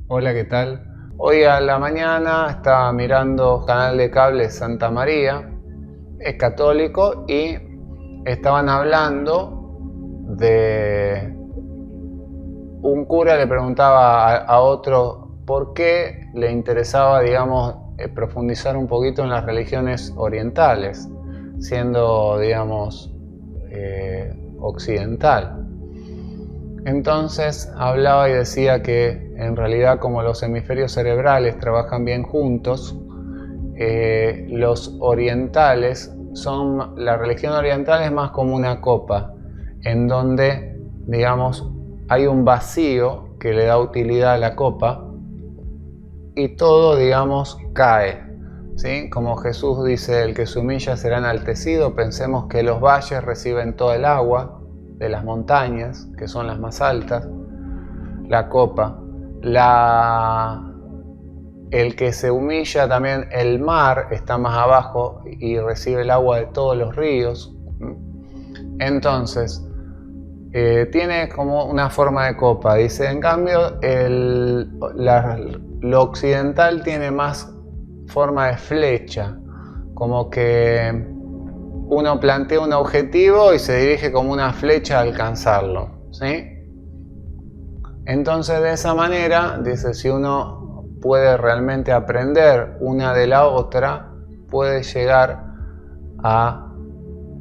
Hola, ¿qué tal? Hoy a la mañana estaba mirando canal de cable Santa María, es católico, y estaban hablando de un cura le preguntaba a otro por qué le interesaba, digamos, profundizar un poquito en las religiones orientales, siendo, digamos, occidental. Entonces hablaba y decía que en realidad, como los hemisferios cerebrales trabajan bien juntos, los orientales la religión oriental es más como una copa, en donde, digamos, hay un vacío que le da utilidad a la copa y todo, digamos, cae. ¿Sí? Como Jesús dice, el que se humilla será enaltecido. Pensemos que los valles reciben todo el agua de las montañas, que son las más altas, la copa. El que se humilla también, el mar está más abajo y recibe el agua de todos los ríos. Entonces, tiene como una forma de copa. Dice, en cambio, lo occidental tiene más forma de flecha, como que uno plantea un objetivo y se dirige como una flecha a alcanzarlo, ¿sí? Entonces, de esa manera, dice, si uno puede realmente aprender una de la otra, puede llegar a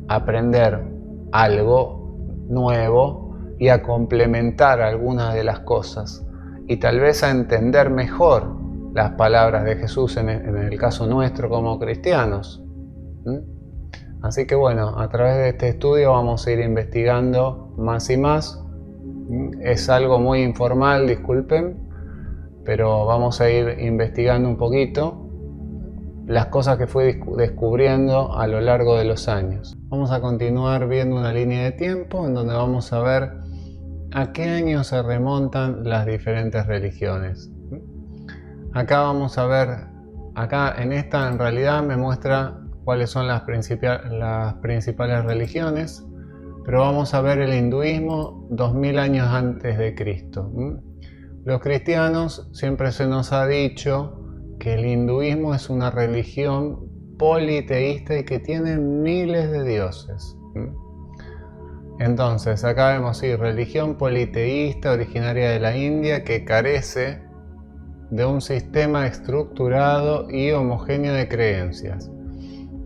aprender algo nuevo y a complementar algunas de las cosas, y tal vez a entender mejor las palabras de Jesús en el caso nuestro como cristianos. Así que bueno, a través de este estudio vamos a ir investigando más y más. Es algo muy informal, disculpen, pero vamos a ir investigando un poquito las cosas que fui descubriendo a lo largo de los años. Vamos a continuar viendo una línea de tiempo en donde vamos a ver a qué año se remontan las diferentes religiones. Acá vamos a ver, en esta en realidad me muestra cuáles son las principales religiones, pero vamos a ver el hinduismo 2000 años antes de Cristo. Los cristianos siempre se nos ha dicho que el hinduismo es una religión politeísta y que tiene miles de dioses. Entonces, acá vemos, sí, religión politeísta originaria de la India que carece de un sistema estructurado y homogéneo de creencias,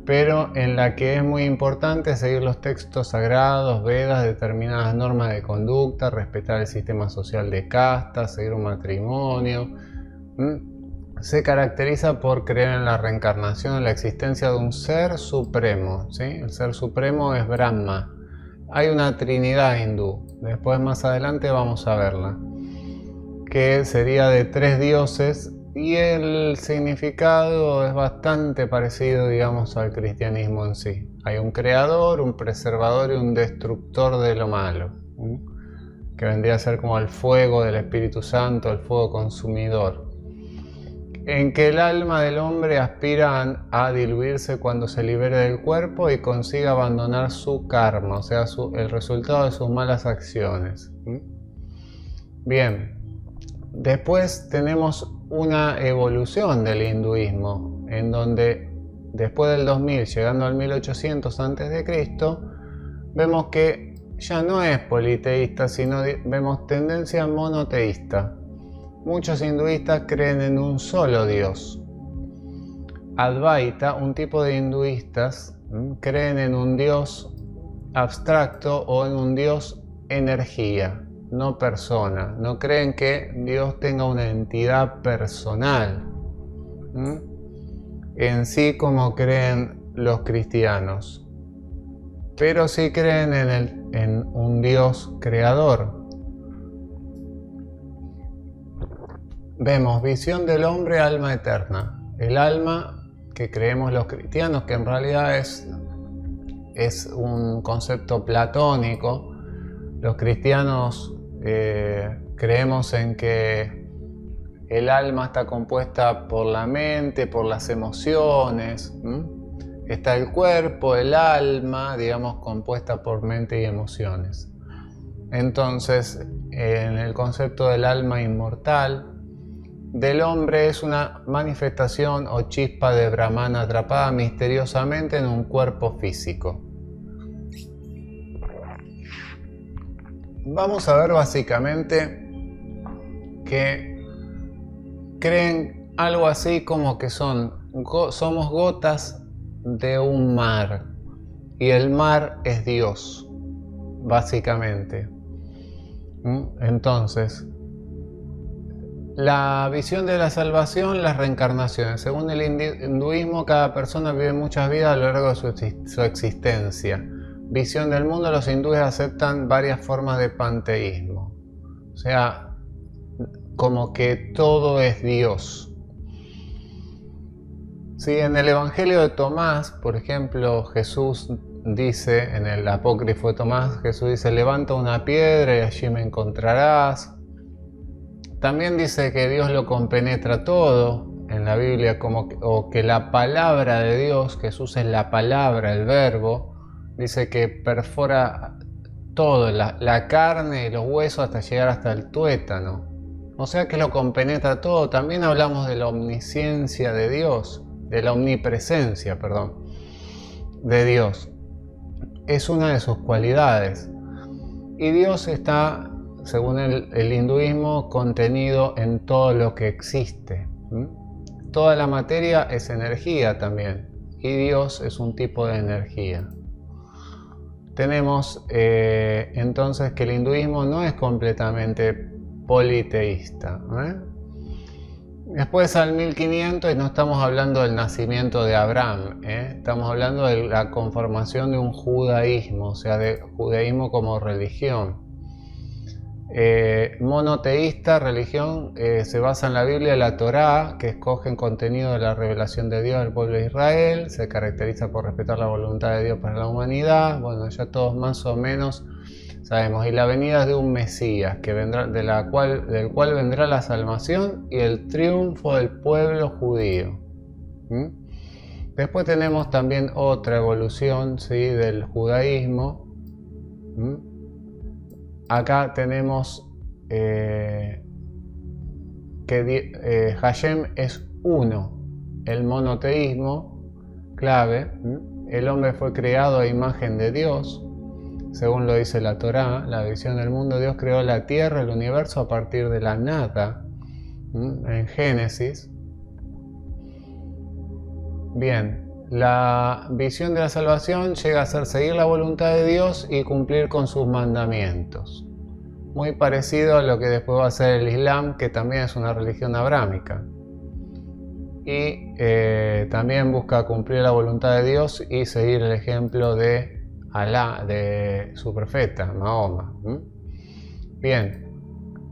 pero en la que es muy importante seguir los textos sagrados, Vedas, determinadas normas de conducta, respetar el sistema social de castas, seguir un matrimonio. Se caracteriza por creer en la reencarnación, en la existencia de un ser supremo, ¿sí? El ser supremo es Brahma. Hay una trinidad hindú, después más adelante vamos a verla, que sería de 3 dioses, y el significado es bastante parecido, digamos, al cristianismo en sí. Hay un creador, un preservador y un destructor de lo malo, que vendría a ser como el fuego del Espíritu Santo, el fuego consumidor, en que el alma del hombre aspira a diluirse cuando se libere del cuerpo y consiga abandonar su karma, o sea, el resultado de sus malas acciones. Bien, después tenemos una evolución del hinduismo, en donde después del 2000, llegando al 1800 a.C., vemos que ya no es politeísta, sino vemos tendencia monoteísta. Muchos hinduistas creen en un solo Dios. Advaita, un tipo de hinduistas, creen en un Dios abstracto o en un Dios energía, no persona. No creen que Dios tenga una entidad personal en sí como creen los cristianos, pero sí creen en un Dios creador. Vemos visión del hombre, alma eterna. El alma que creemos los cristianos, que en realidad es un concepto platónico. Los cristianos creemos en que el alma está compuesta por la mente, por las emociones. Está el cuerpo, el alma, digamos, compuesta por mente y emociones. Entonces, en el concepto del alma inmortal, del hombre es una manifestación o chispa de Brahman atrapada misteriosamente en un cuerpo físico. Vamos a ver básicamente que creen algo así como que somos gotas de un mar y el mar es Dios, básicamente. Entonces, la visión de la salvación, las reencarnaciones. Según el hinduismo, cada persona vive muchas vidas a lo largo de su existencia. Visión del mundo, los hindúes aceptan varias formas de panteísmo. O sea, como que todo es Dios. Sí, en el Evangelio de Tomás, por ejemplo, Jesús dice, en el apócrifo de Tomás, Jesús dice: levanta una piedra y allí me encontrarás. También dice que Dios lo compenetra todo en la Biblia, o que la palabra de Dios, Jesús es la palabra, el verbo, dice que perfora todo, la carne y los huesos hasta llegar hasta el tuétano. O sea que lo compenetra todo. También hablamos de la omnisciencia de Dios, de la omnipresencia, perdón, de Dios. Es una de sus cualidades. Y Dios está, según el hinduismo, contenido en todo lo que existe. Toda la materia es energía también, y Dios es un tipo de energía. Tenemos entonces que el hinduismo no es completamente politeísta. Después al 1500 no estamos hablando del nacimiento de Abraham, estamos hablando de la conformación de un judaísmo, o sea, de judaísmo como religión. Monoteísta, religión, se basa en la Biblia y la Torá, que escogen contenido de la revelación de Dios al pueblo de Israel, se caracteriza por respetar la voluntad de Dios para la humanidad. Bueno, ya todos más o menos sabemos. Y la venida de un Mesías, que vendrá, del cual vendrá la salvación y el triunfo del pueblo judío. Después tenemos también otra evolución, ¿sí?, del judaísmo. Acá tenemos que Hashem es uno, el monoteísmo, clave. El hombre fue creado a imagen de Dios, según lo dice la Torá, la visión del mundo. Dios creó la tierra, el universo a partir de la nada, en Génesis. Bien, la visión de la salvación llega a ser seguir la voluntad de Dios y cumplir con sus mandamientos. Muy parecido a lo que después va a ser el Islam, que también es una religión abrámica. Y también busca cumplir la voluntad de Dios y seguir el ejemplo de Alá, de su profeta, Mahoma. Bien,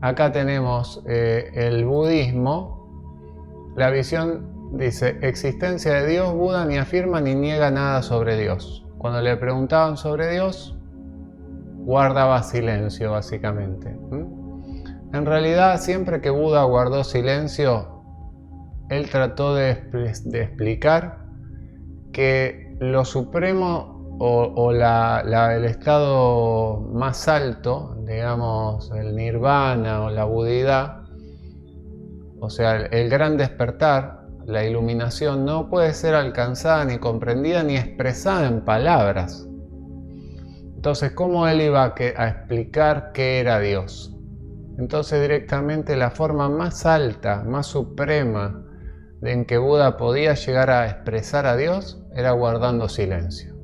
acá tenemos el budismo. La visión dice: existencia de Dios. Buda ni afirma ni niega nada sobre Dios. Cuando le preguntaban sobre Dios, guardaba silencio, básicamente. En realidad, siempre que Buda guardó silencio, él trató de explicar que lo supremo o el estado más alto, digamos, el nirvana o la budidad, o sea, el gran despertar, la iluminación, no puede ser alcanzada ni comprendida ni expresada en palabras. Entonces, ¿cómo él iba a explicar qué era Dios? Entonces, directamente la forma más alta, más suprema en que Buda podía llegar a expresar a Dios era guardando silencio.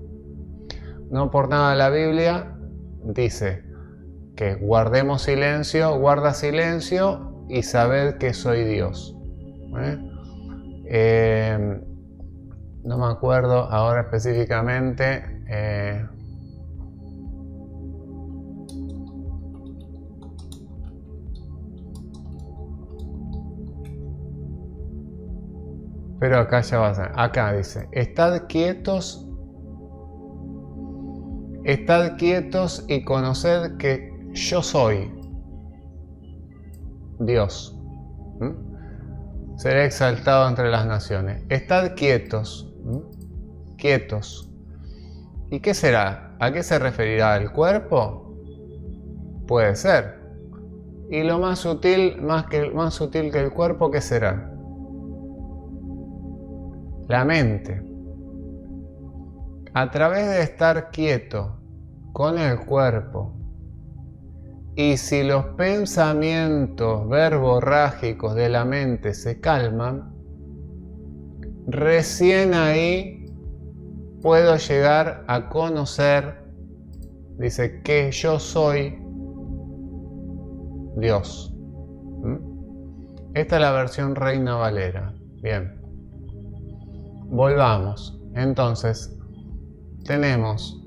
No por nada la Biblia dice que guardemos silencio, guarda silencio y sabed que soy Dios. No me acuerdo ahora específicamente. Pero acá ya va a ser. Acá dice: estad quietos y conoced que yo soy Dios. Seré exaltado entre las naciones. Estad quietos. Quietos. ¿Y qué será? ¿A qué se referirá? ¿El cuerpo? Puede ser. Y lo más sutil, más sutil que el cuerpo, ¿qué será? La mente. A través de estar quieto con el cuerpo, y si los pensamientos verborrágicos de la mente se calman, recién ahí puedo llegar a conocer, dice, que yo soy Dios. Esta es la versión Reina Valera. Bien. Volvamos. Entonces, tenemos,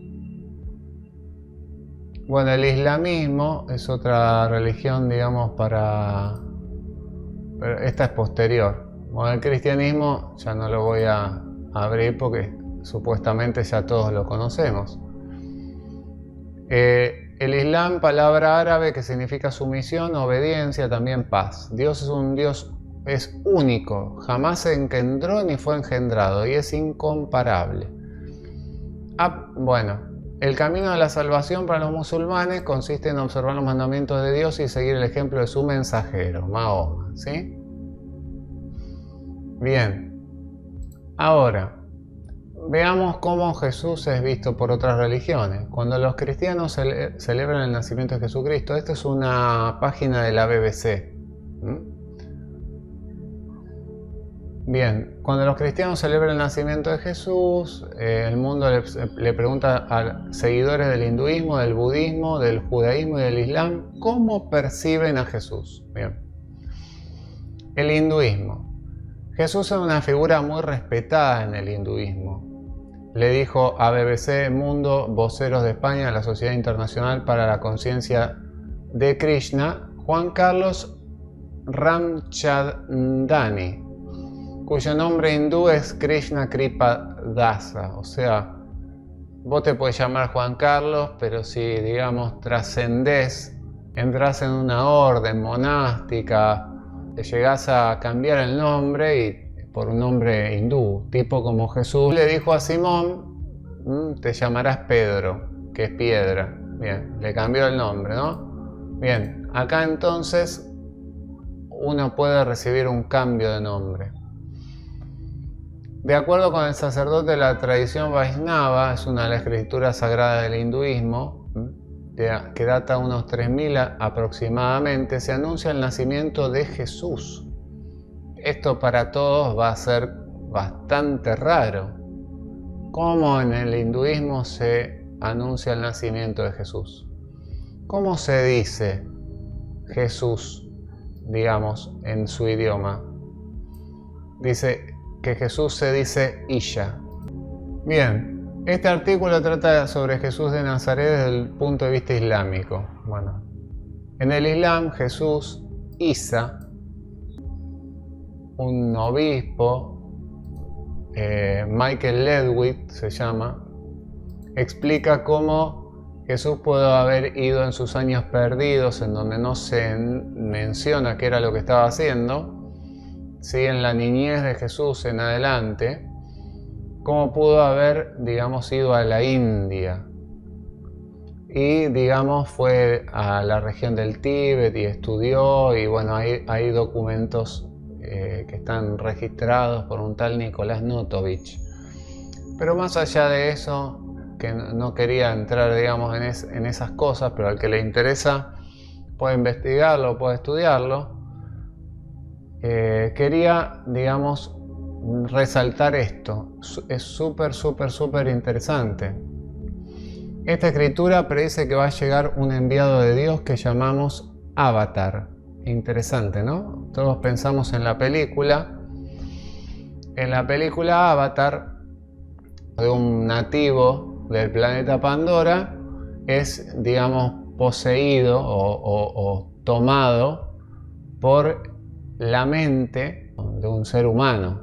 bueno, el islamismo es otra religión, digamos, pero esta es posterior. Bueno, el cristianismo ya no lo voy a abrir porque supuestamente ya todos lo conocemos. El Islam, palabra árabe que significa sumisión, obediencia, también paz. Dios es un Dios, es único, jamás se engendró ni fue engendrado y es incomparable. Bueno, el camino de la salvación para los musulmanes consiste en observar los mandamientos de Dios y seguir el ejemplo de su mensajero, Mahoma, ¿sí? Bien, ahora veamos cómo Jesús es visto por otras religiones. Cuando los cristianos celebran el nacimiento de Jesucristo, esta es una página de la BBC. Bien, cuando los cristianos celebran el nacimiento de Jesús, el mundo le pregunta a seguidores del hinduismo, del budismo, del judaísmo y del islam, ¿cómo perciben a Jesús? Bien. El hinduismo. Jesús es una figura muy respetada en el hinduismo. Le dijo a BBC Mundo, voceros de España, la Sociedad Internacional para la Conciencia de Krishna, Juan Carlos Ramchandani, cuyo nombre hindú es Krishna Kripa Dasa. O sea, vos te puedes llamar Juan Carlos, pero si, digamos, trascendés, entras en una orden monástica, te llegás a cambiar el nombre y por un nombre hindú, tipo como Jesús le dijo a Simón, te llamarás Pedro, que es piedra. Bien, le cambió el nombre, ¿no? Bien, acá entonces uno puede recibir un cambio de nombre. De acuerdo con el sacerdote de la tradición Vaishnava, es una de las escrituras sagradas del hinduismo, que data unos 3000 aproximadamente, se anuncia el nacimiento de Jesús. Esto para todos va a ser bastante raro. ¿Cómo en el hinduismo se anuncia el nacimiento de Jesús? ¿Cómo se dice Jesús, digamos, en su idioma? Dice que Jesús se dice Isha. Bien, este artículo trata sobre Jesús de Nazaret desde el punto de vista islámico. Bueno, en el Islam Jesús, Isa, un obispo, Michael Ledwith se llama, explica cómo Jesús pudo haber ido en sus años perdidos, en donde no se menciona qué era lo que estaba haciendo, ¿sí? En la niñez de Jesús en adelante, cómo pudo haber, digamos, ido a la India y, digamos, fue a la región del Tíbet y estudió, y bueno, hay documentos que están registrados por un tal Nicolás Notovich. Pero más allá de eso, que no quería entrar, digamos, en esas cosas, pero al que le interesa puede investigarlo, puede estudiarlo. Quería, digamos, resaltar esto. Es súper interesante. Esta escritura predice que va a llegar un enviado de Dios que llamamos Avatar. Interesante, ¿no? Todos pensamos en la película. En la película Avatar, de un nativo del planeta Pandora, es, digamos, poseído o tomado por la mente de un ser humano.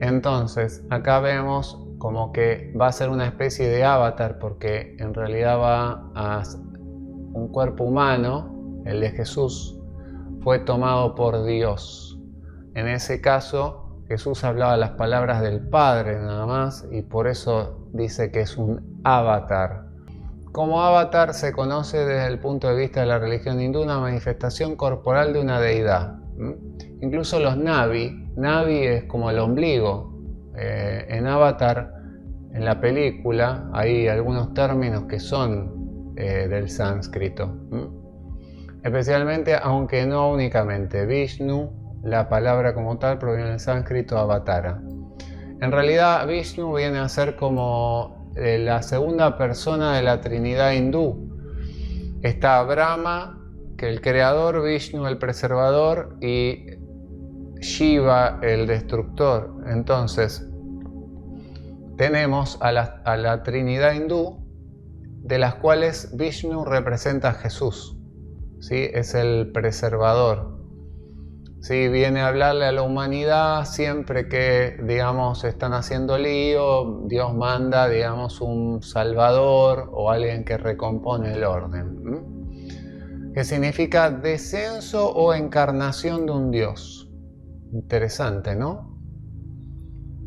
Entonces, acá vemos como que va a ser una especie de avatar, porque en realidad va a un cuerpo humano. El de Jesús fue tomado por Dios. En ese caso, Jesús hablaba las palabras del Padre nada más, y por eso dice que es un avatar. Como avatar se conoce desde el punto de vista de la religión hindú una manifestación corporal de una deidad. Incluso los Navi es como el ombligo. En Avatar, en la película, hay algunos términos que son del sánscrito. Especialmente, aunque no únicamente. Vishnu, la palabra como tal, proviene del sánscrito avatara. En realidad, Vishnu viene a ser como la segunda persona de la Trinidad hindú. Está Brahma, que es el creador, Vishnu el preservador y Shiva el destructor. Entonces tenemos a la Trinidad hindú, de las cuales Vishnu representa a Jesús, ¿sí? Es el preservador. Sí, viene a hablarle a la humanidad siempre que, digamos, están haciendo lío. Dios manda, digamos, un salvador o alguien que recompone el orden. Que significa descenso o encarnación de un Dios. Interesante, ¿no?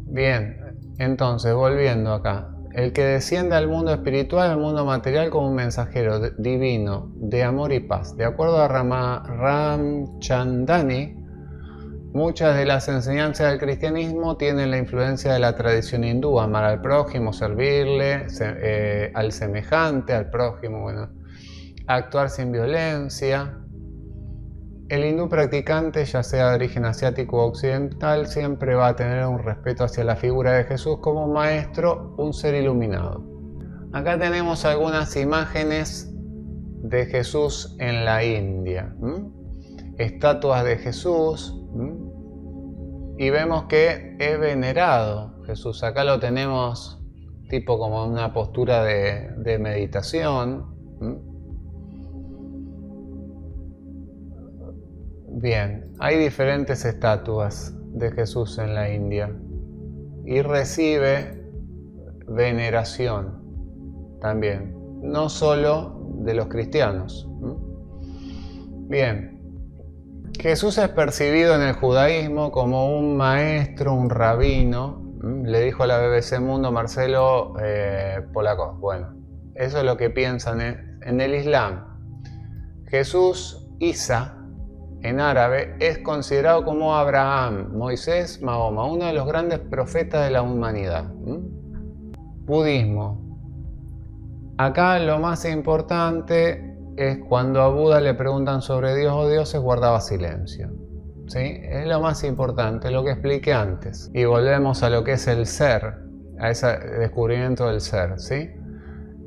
Bien, entonces, volviendo acá. El que desciende al mundo espiritual, al mundo material, como un mensajero divino de amor y paz. De acuerdo a Ramchandani, muchas de las enseñanzas del cristianismo tienen la influencia de la tradición hindú: amar al prójimo, servirle, al semejante, al prójimo, bueno, actuar sin violencia. El hindú practicante, ya sea de origen asiático o occidental, siempre va a tener un respeto hacia la figura de Jesús como un maestro, un ser iluminado. Acá tenemos algunas imágenes de Jesús en la India. Estatuas de Jesús. Y vemos que es venerado Jesús. Acá lo tenemos tipo como una postura de meditación. Bien, hay diferentes estatuas de Jesús en la India y recibe veneración también, no solo de los cristianos. Bien. Jesús es percibido en el judaísmo como un maestro, un rabino. Le dijo a la BBC Mundo Marcelo Polakov. Bueno, eso es lo que piensan en el Islam. Jesús, Isa, en árabe, es considerado como Abraham, Moisés, Mahoma, uno de los grandes profetas de la humanidad. Budismo. Acá lo más importante es cuando a Buda le preguntan sobre Dios o dioses, guardaba silencio. ¿Sí? Es lo más importante, lo que expliqué antes. Y volvemos a lo que es el ser, a ese descubrimiento del ser. ¿Sí?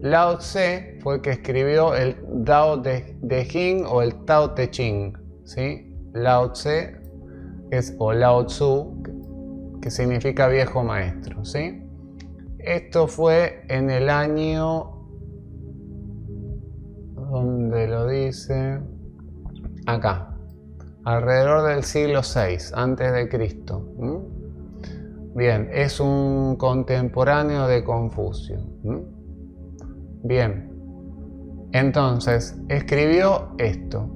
Lao Tse fue el que escribió el Tao Te Ching o el Tao Te Ching. ¿Sí? Lao Tse o Lao Tzu, que significa viejo maestro. ¿Sí? Esto fue en el año... ¿Dónde lo dice? Acá, alrededor del siglo VI antes de Cristo. Bien, es un contemporáneo de Confucio. Bien, entonces escribió esto.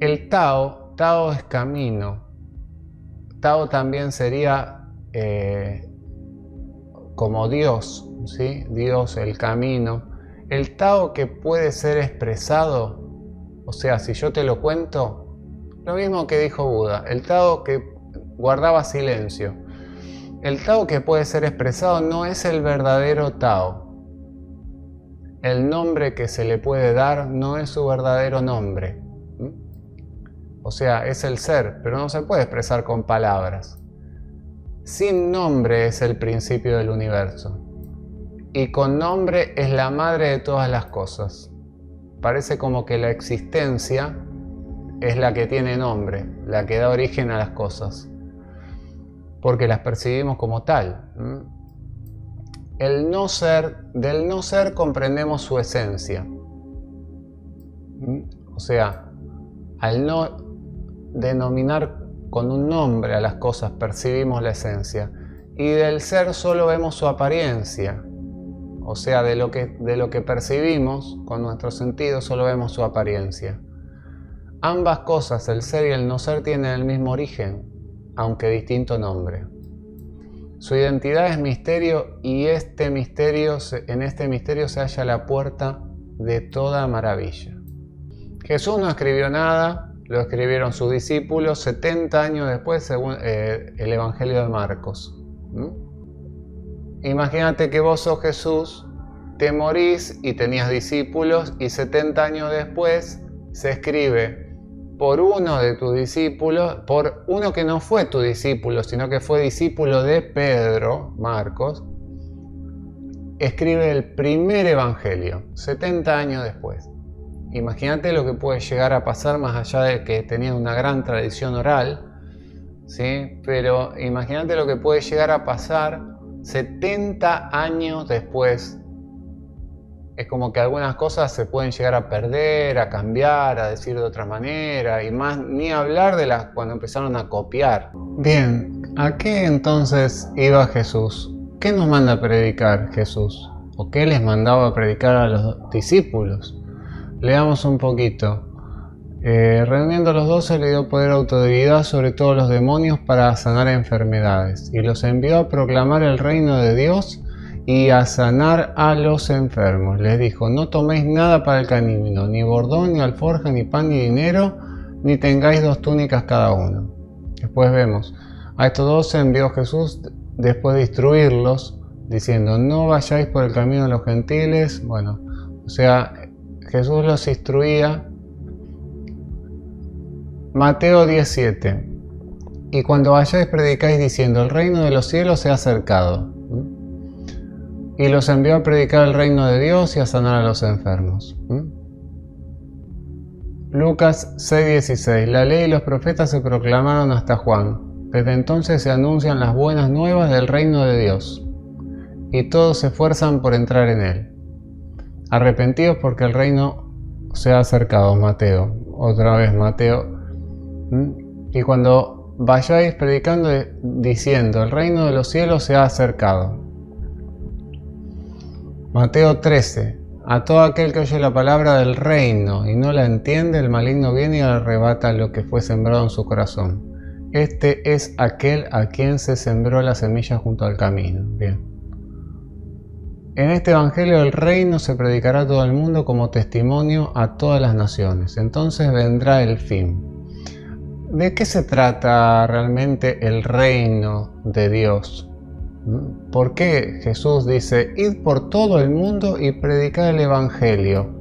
El Tao es camino. Tao también sería como Dios, ¿sí? Dios, el camino. El Tao que puede ser expresado, o sea, si yo te lo cuento, lo mismo que dijo Buda, el Tao que guardaba silencio. El Tao que puede ser expresado no es el verdadero Tao. El nombre que se le puede dar no es su verdadero nombre. O sea, es el ser, pero no se puede expresar con palabras. Sin nombre es el principio del universo. Y con nombre es la madre de todas las cosas. Parece como que la existencia es la que tiene nombre, la que da origen a las cosas, porque las percibimos como tal. El no ser, del no ser comprendemos su esencia. O sea, al no denominar con un nombre a las cosas, percibimos la esencia. Y del ser solo vemos su apariencia. O sea, de lo que percibimos con nuestros sentidos solo vemos su apariencia. Ambas cosas, el ser y el no ser, tienen el mismo origen, aunque distinto nombre. Su identidad es misterio y en este misterio se halla la puerta de toda maravilla. Jesús no escribió nada, lo escribieron sus discípulos 70 años después, según el Evangelio de Marcos. Imagínate que vos sos Jesús, te morís y tenías discípulos, y 70 años después se escribe por uno de tus discípulos, por uno que no fue tu discípulo, sino que fue discípulo de Pedro, Marcos, escribe el primer evangelio, 70 años después. Imagínate lo que puede llegar a pasar, más allá de que tenía una gran tradición oral, ¿sí? Pero imagínate lo que puede llegar a pasar 70 años después. Es como que algunas cosas se pueden llegar a perder, a cambiar, a decir de otra manera, y más ni hablar de las cuando empezaron a copiar. Bien, ¿a qué entonces iba Jesús? ¿Qué nos manda a predicar Jesús? ¿O qué les mandaba a predicar a los discípulos? Leamos un poquito. Reuniendo a los 12 le dio poder y autoridad sobre todos los demonios para sanar enfermedades, y los envió a proclamar el reino de Dios y a sanar a los enfermos. Les dijo: no toméis nada para el camino, ni bordón, ni alforja, ni pan, ni dinero, ni tengáis 2 túnicas cada uno. Después vemos, a estos 12 envió Jesús después de instruirlos, diciendo: no vayáis por el camino de los gentiles. Bueno, o sea, Jesús los instruía. Mateo 17. Y cuando vayáis predicáis diciendo: el reino de los cielos se ha acercado. Y los envió a predicar el reino de Dios y a sanar a los enfermos. Lucas 6:16. La ley y los profetas se proclamaron hasta Juan. Desde entonces se anuncian las buenas nuevas del reino de Dios, y todos se esfuerzan por entrar en él. Arrepentidos porque el reino se ha acercado. Mateo. Otra vez Mateo. Y cuando vayáis predicando diciendo: el reino de los cielos se ha acercado. Mateo 13. A todo aquel que oye la palabra del reino y no la entiende, el maligno viene y arrebata lo que fue sembrado en su corazón. Este es aquel a quien se sembró la semilla junto al camino. Bien. En este evangelio el reino se predicará a todo el mundo como testimonio a todas las naciones. Entonces vendrá el fin. ¿De qué se trata realmente el reino de Dios? ¿Por qué Jesús dice: id por todo el mundo y predicad el evangelio?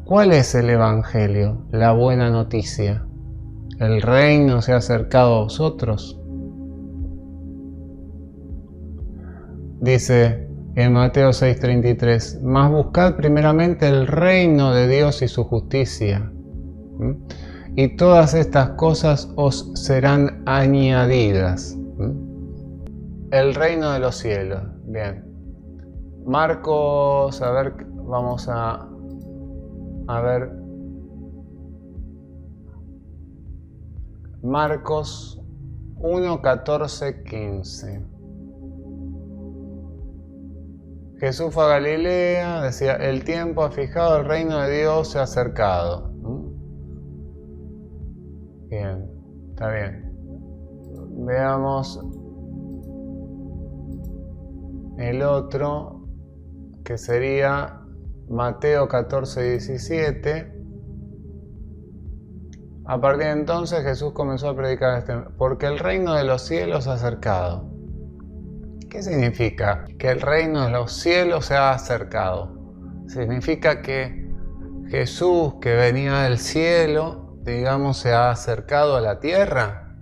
¿Cuál es el evangelio? La buena noticia. ¿El reino se ha acercado a vosotros? Dice en Mateo 6:33: mas buscad primeramente el reino de Dios y su justicia, y todas estas cosas os serán añadidas. El reino de los cielos. Bien. Marcos, a ver, vamos a ver. Marcos 1, 14, 15. Jesús fue a Galilea, decía: el tiempo ha fijado, el reino de Dios se ha acercado. Bien, está bien. Veamos el otro, que sería Mateo 14, 17. A partir de entonces Jesús comenzó a predicar porque el reino de los cielos se ha acercado. ¿Qué significa? Que el reino de los cielos se ha acercado. Significa que Jesús, que venía del cielo, digamos, se ha acercado a la tierra.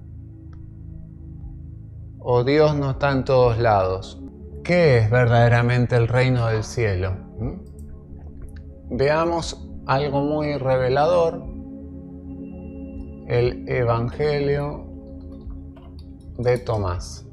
¿O Dios no está en todos lados? ¿Qué es verdaderamente el reino del cielo? Veamos algo muy revelador. El Evangelio de Tomás.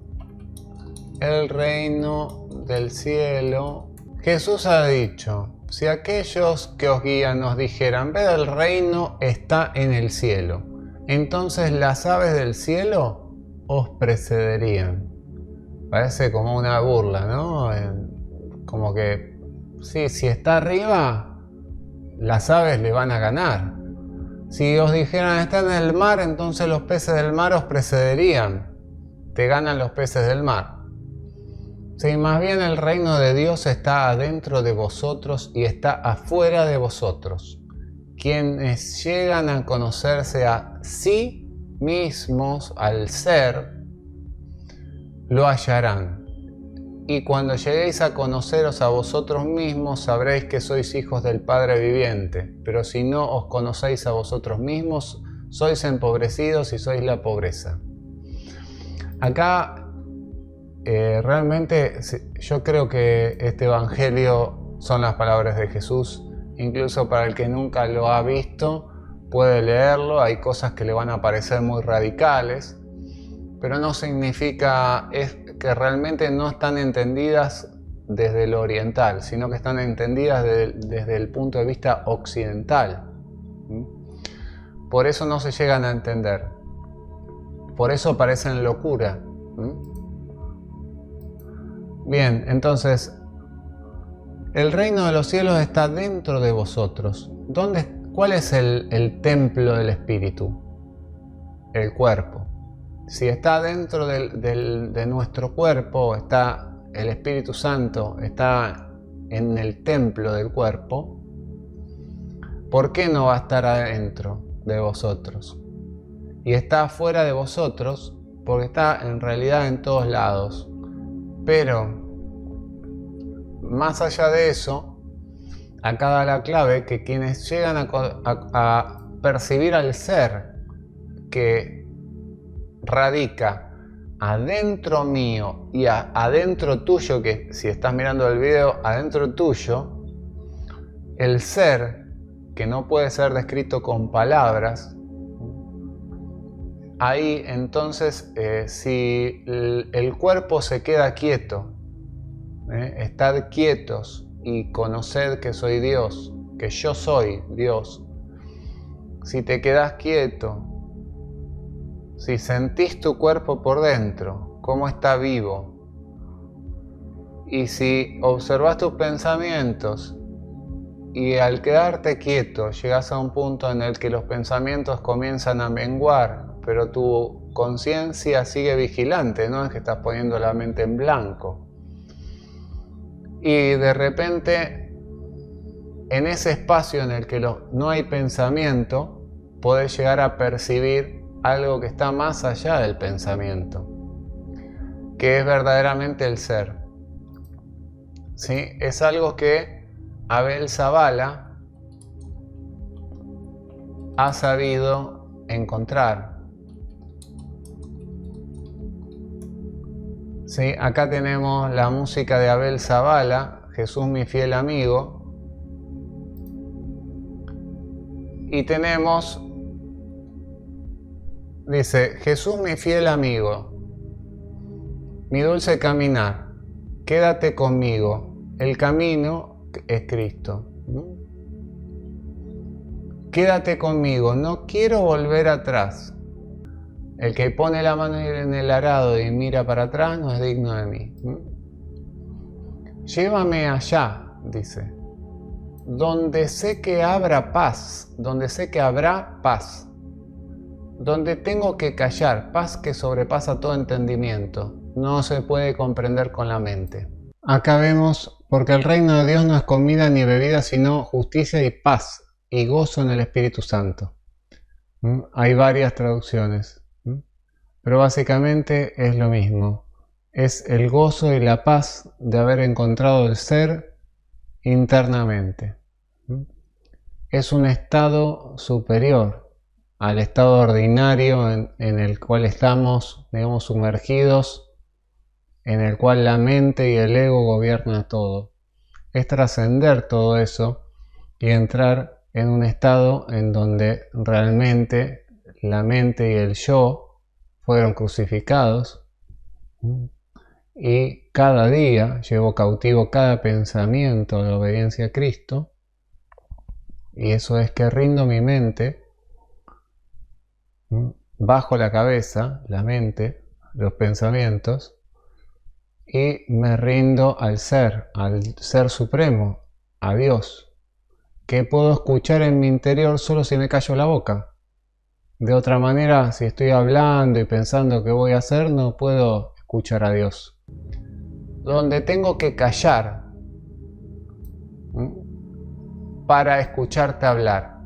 El reino del cielo. Jesús ha dicho: si aquellos que os guían nos dijeran: ved, el reino está en el cielo, entonces las aves del cielo os precederían. Parece como una burla, ¿no? Como que, sí, si está arriba, las aves le van a ganar. Si os dijeran: está en el mar, entonces los peces del mar os precederían. te ganan los peces del mar. Sí, más bien el reino de Dios está adentro de vosotros y está afuera de vosotros. Quienes llegan a conocerse a sí mismos, al ser, lo hallarán. Y cuando lleguéis a conoceros a vosotros mismos, sabréis que sois hijos del Padre viviente. Pero si no os conocéis a vosotros mismos, sois empobrecidos y sois la pobreza. Acá realmente yo creo que este evangelio son las palabras de Jesús. Incluso para el que nunca lo ha visto, puede leerlo. Hay cosas que le van a parecer muy radicales, pero no significa que realmente no están entendidas desde lo oriental, sino que están entendidas desde el punto de vista occidental. Por eso no se llegan a entender. Por eso parecen locura. Bien, entonces, el reino de los cielos está dentro de vosotros. ¿Cuál es el templo del Espíritu? El cuerpo. Si está dentro de nuestro cuerpo, está el Espíritu Santo, está en el templo del cuerpo, ¿por qué no va a estar adentro de vosotros? Y está afuera de vosotros porque está en realidad en todos lados. Pero, más allá de eso, acá da la clave que quienes llegan a percibir al ser que radica adentro mío y adentro tuyo, que si estás mirando el video, adentro tuyo, el ser que no puede ser descrito con palabras, ahí entonces si el cuerpo se queda quieto, estad quietos y conoced que soy Dios, que yo soy Dios. Si te quedas quieto, si sentís tu cuerpo por dentro, cómo está vivo, y si observas tus pensamientos y al quedarte quieto llegas a un punto en el que los pensamientos comienzan a menguar, pero tu conciencia sigue vigilante, no es que estás poniendo la mente en blanco, y de repente en ese espacio en el que no hay pensamiento, podés llegar a percibir algo que está más allá del pensamiento, que es verdaderamente el ser. ¿Sí? Es algo que Abel Zabala ha sabido encontrar. ¿Sí? Acá tenemos la música de Abel Zabala, Jesús mi fiel amigo, y tenemos, dice, Jesús mi fiel amigo, mi dulce caminar, quédate conmigo, el camino es Cristo. Quédate conmigo, no quiero volver atrás. El que pone la mano en el arado y mira para atrás no es digno de mí. Llévame allá, dice, donde sé que habrá paz, donde sé que habrá paz, donde tengo que callar, paz que sobrepasa todo entendimiento, no se puede comprender con la mente. Acá vemos, porque el reino de Dios no es comida ni bebida, sino justicia y paz, y gozo en el Espíritu Santo. Hay varias traducciones, pero básicamente es lo mismo. Es el gozo y la paz de haber encontrado el ser internamente. Es un estado superior al estado ordinario en el cual estamos, digamos, sumergidos, en el cual la mente y el ego gobiernan todo. Es trascender todo eso y entrar en un estado en donde realmente la mente y el yo fueron crucificados, y cada día llevo cautivo cada pensamiento de obediencia a Cristo, y eso es que rindo mi mente, bajo la cabeza, la mente, los pensamientos, y me rindo al ser supremo, a Dios, que puedo escuchar en mi interior solo si me callo la boca. De otra manera, si estoy hablando y pensando qué voy a hacer, no puedo escuchar a Dios. Donde tengo que callar para escucharte hablar.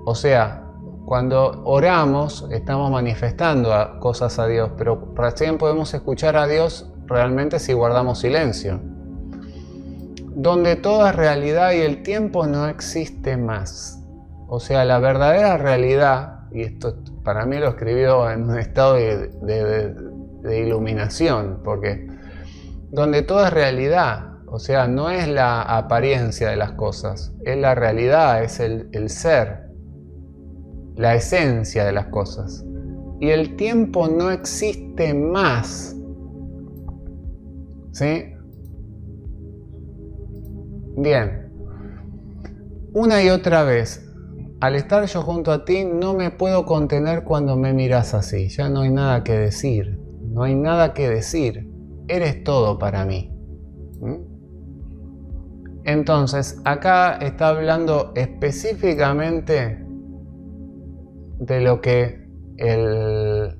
O sea, cuando oramos estamos manifestando cosas a Dios, pero recién podemos escuchar a Dios realmente si guardamos silencio. Donde toda realidad y el tiempo no existe más. O sea, la verdadera realidad, y esto para mí lo escribió en un estado de iluminación, porque donde toda es realidad, o sea, no es la apariencia de las cosas, es la realidad, es el ser, la esencia de las cosas. Y el tiempo no existe más. ¿Sí? Bien. Una y otra vez, al estar yo junto a ti, no me puedo contener cuando me miras así. Ya no hay nada que decir. No hay nada que decir. Eres todo para mí. Entonces, acá está hablando específicamente de lo que el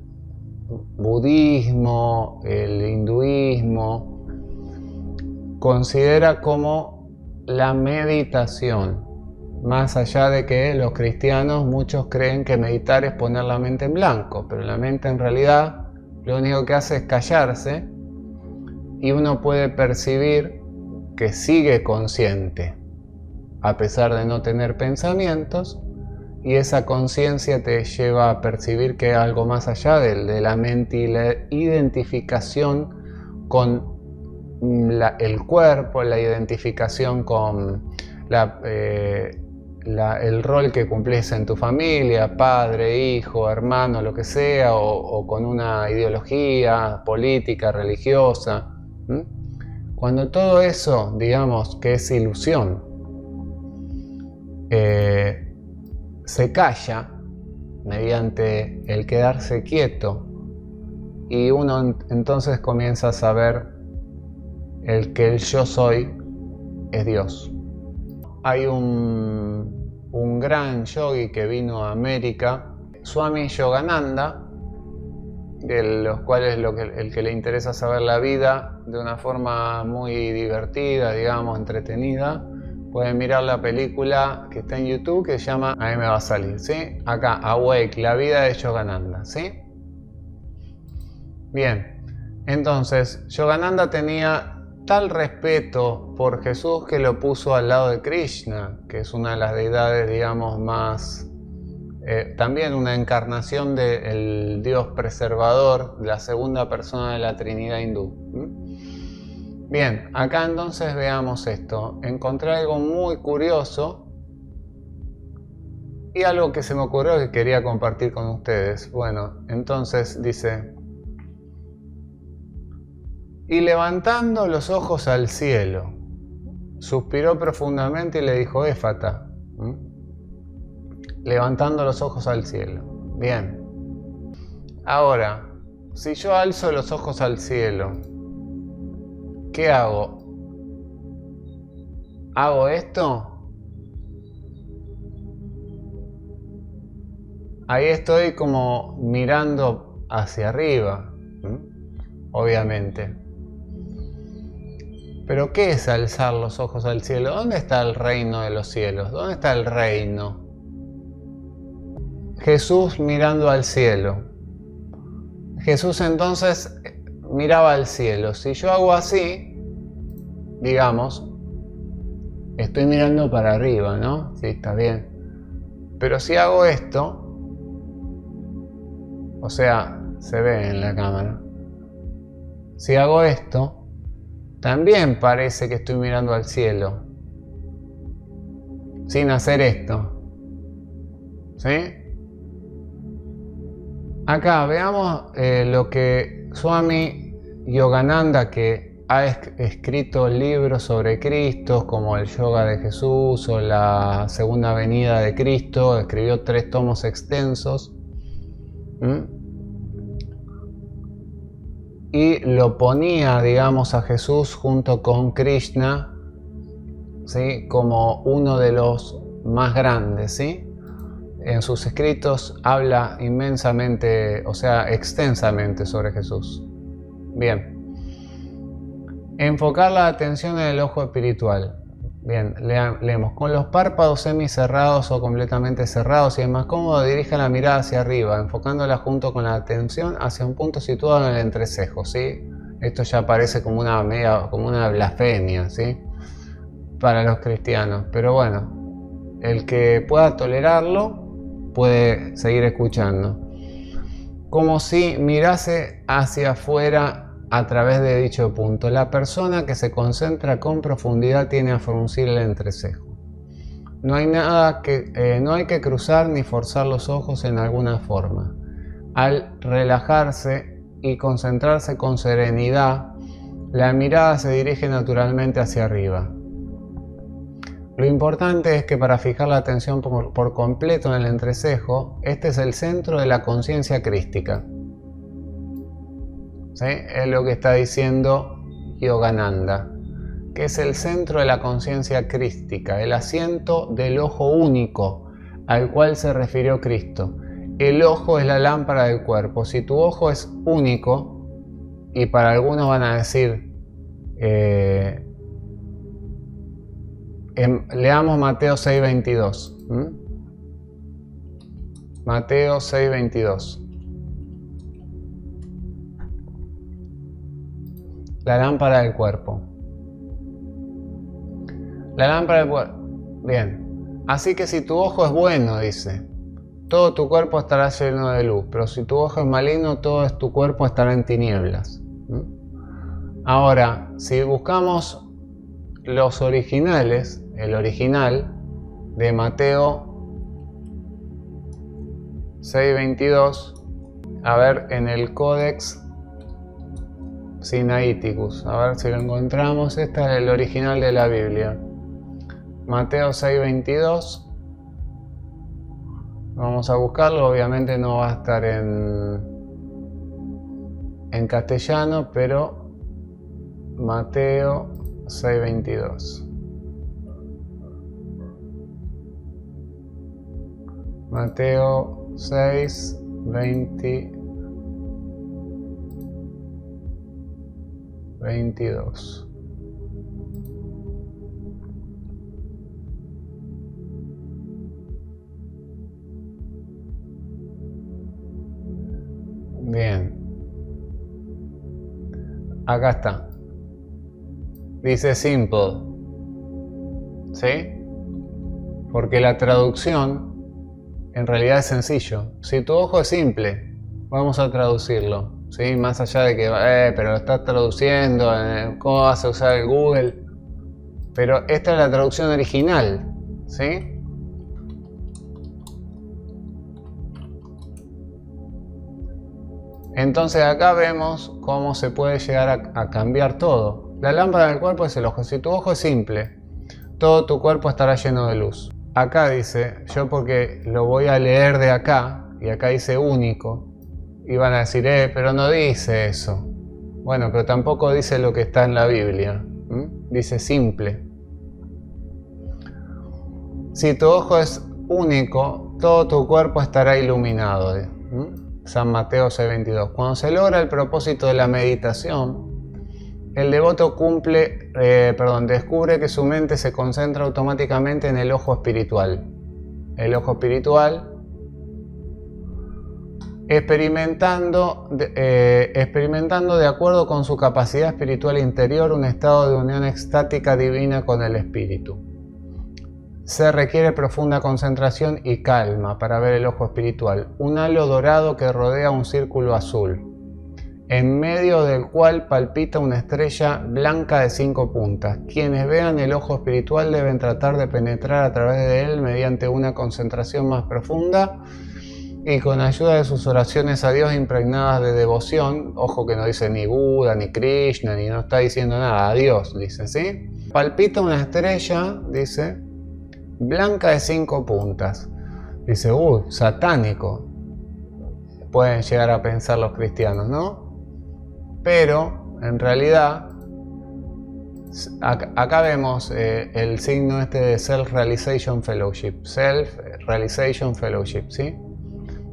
budismo, el hinduismo considera como la meditación. Más allá de que los cristianos, muchos creen que meditar es poner la mente en blanco, pero la mente en realidad lo único que hace es callarse y uno puede percibir que sigue consciente a pesar de no tener pensamientos, y esa conciencia te lleva a percibir que hay algo más allá de la mente y la identificación con el cuerpo, la identificación con el rol que cumplís en tu familia, padre, hijo, hermano, lo que sea, o con una ideología política, religiosa. Cuando todo eso, digamos que es ilusión, se calla mediante el quedarse quieto, y uno entonces comienza a saber que el yo soy es Dios. Hay un gran yogi que vino a América, Swami Yogananda, de los cuales el que le interesa saber la vida de una forma muy divertida, digamos, entretenida, pueden mirar la película que está en YouTube que se llama, ahí me va a salir, ¿sí? Acá, Awake, la vida de Yogananda, ¿sí? Bien, entonces, Yogananda tenía tal respeto por Jesús que lo puso al lado de Krishna, que es una de las deidades, digamos, más... también una encarnación del Dios preservador, la segunda persona de la Trinidad hindú. Bien, acá entonces veamos esto. Encontré algo muy curioso y algo que se me ocurrió que quería compartir con ustedes. Bueno, entonces dice: y levantando los ojos al cielo, suspiró profundamente y le dijo: Éfata. Levantando los ojos al cielo. Bien. Ahora, si yo alzo los ojos al cielo, ¿qué hago? ¿Hago esto? Ahí estoy como mirando hacia arriba, obviamente. Pero ¿qué es alzar los ojos al cielo? ¿Dónde está el reino de los cielos? ¿Dónde está el reino? Jesús mirando al cielo. Jesús entonces miraba al cielo. Si yo hago así, digamos, estoy mirando para arriba, ¿no? Sí, está bien. Pero si hago esto, o sea, se ve en la cámara. Si hago esto, también parece que estoy mirando al cielo, sin hacer esto. ¿Sí? Acá veamos lo que Swami Yogananda, que ha escrito libros sobre Cristo, como el Yoga de Jesús o la Segunda Venida de Cristo, escribió 3 tomos extensos. Y lo ponía, digamos, a Jesús junto con Krishna, ¿sí? Como uno de los más grandes, ¿sí? en sus escritos habla inmensamente, o sea, extensamente sobre Jesús. Bien. Enfocar la atención en el ojo espiritual. Bien, leemos. Con los párpados semicerrados o completamente cerrados y es más cómodo, dirija la mirada hacia arriba, enfocándola junto con la atención hacia un punto situado en el entrecejo, ¿sí? Esto ya parece como una blasfemia, ¿sí? Para los cristianos, pero bueno, el que pueda tolerarlo puede seguir escuchando. Como si mirase hacia afuera a través de dicho punto. La persona que se concentra con profundidad tiene a fruncir el entrecejo. No hay que cruzar ni forzar los ojos en alguna forma. Al relajarse y concentrarse con serenidad, la mirada se dirige naturalmente hacia arriba. Lo importante es que para fijar la atención por completo en el entrecejo, este es el centro de la conciencia crística. ¿Sí? Es lo que está diciendo Yogananda, que es el centro de la conciencia crística, el asiento del ojo único al cual se refirió Cristo. El ojo es la lámpara del cuerpo. Si tu ojo es único, y para algunos van a decir, leamos Mateo 6:22. Mateo 6:22. La lámpara del cuerpo. La lámpara del cuerpo. Bien. Así que si tu ojo es bueno, dice, todo tu cuerpo estará lleno de luz. Pero si tu ojo es maligno, todo tu cuerpo estará en tinieblas. Ahora, si buscamos los originales, el original de Mateo 6:22, a ver, en el Codex Sinaiticus, a ver si lo encontramos. Este es el original de la Biblia. Mateo 6:22. Vamos a buscarlo, obviamente no va a estar en castellano, pero Mateo 6:22. Mateo 6:22. Bien. Acá está. Dice simple. ¿Sí? Porque la traducción en realidad es sencillo. Si tu ojo es simple, vamos a traducirlo. ¿Sí? Más allá de que, pero lo estás traduciendo, ¿cómo vas a usar el Google? Pero esta es la traducción original. ¿Sí? Entonces acá vemos cómo se puede llegar a cambiar todo. La lámpara del cuerpo es el ojo. Si tu ojo es simple, todo tu cuerpo estará lleno de luz. Acá dice, yo porque lo voy a leer de acá, y acá dice único, y van a decir, pero no dice eso. Bueno, pero tampoco dice lo que está en la Biblia. Dice simple. Si tu ojo es único, todo tu cuerpo estará iluminado. San Mateo 6:22. Cuando se logra el propósito de la meditación, el devoto descubre que su mente se concentra automáticamente en el ojo espiritual. El ojo espiritual, experimentando de acuerdo con su capacidad espiritual interior un estado de unión extática divina con el espíritu. Se requiere profunda concentración y calma para ver el ojo espiritual, un halo dorado que rodea un círculo azul, en medio del cual palpita una estrella blanca de 5 puntas. Quienes vean el ojo espiritual deben tratar de penetrar a través de él mediante una concentración más profunda y con ayuda de sus oraciones a Dios impregnadas de devoción. Ojo que no dice ni Buda, ni Krishna, ni no está diciendo nada, a Dios dice, ¿sí? Palpita una estrella, dice, blanca de 5 puntas. Dice, satánico. Pueden llegar a pensar los cristianos, ¿no? Pero, en realidad, Acá vemos el signo este de Self-Realization Fellowship. Self-Realization Fellowship, ¿sí?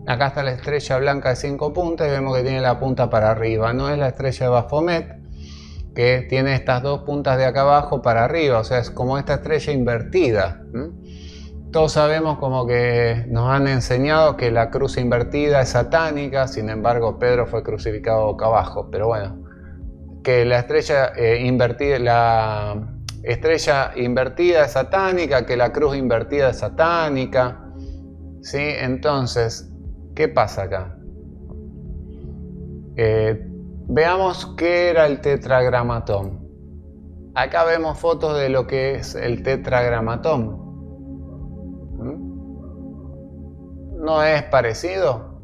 Acá está la estrella blanca de 5 puntas y vemos que tiene la punta para arriba. No es la estrella de Baphomet, que tiene estas 2 puntas de acá abajo para arriba. O sea, es como esta estrella invertida. Todos sabemos como que nos han enseñado que la cruz invertida es satánica. Sin embargo, Pedro fue crucificado boca abajo. Pero bueno, que la estrella invertida es satánica, que la cruz invertida es satánica, ¿sí? Entonces, ¿qué pasa acá? Veamos qué era el tetragramatón. Acá vemos fotos de lo que es el tetragramatón. ¿No es parecido?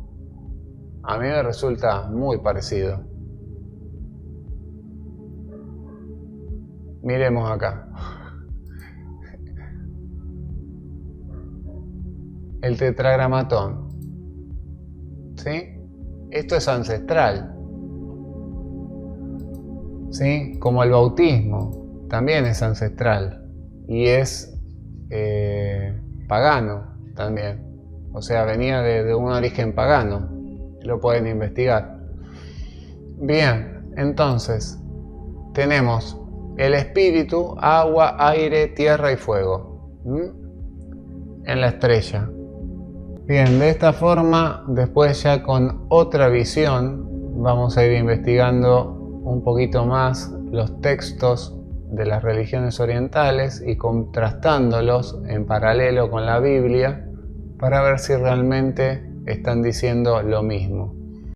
A mí me resulta muy parecido. Miremos acá. El tetragramatón. ¿Sí? Esto es ancestral. ¿Sí? Como el bautismo. También es ancestral. Y es pagano también. O sea, venía de un origen pagano. Lo pueden investigar. Bien, entonces tenemos el espíritu, agua, aire, tierra y fuego en la estrella. Bien, de esta forma, después ya con otra visión, vamos a ir investigando un poquito más los textos de las religiones orientales y contrastándolos en paralelo con la Biblia para ver si realmente están diciendo lo mismo.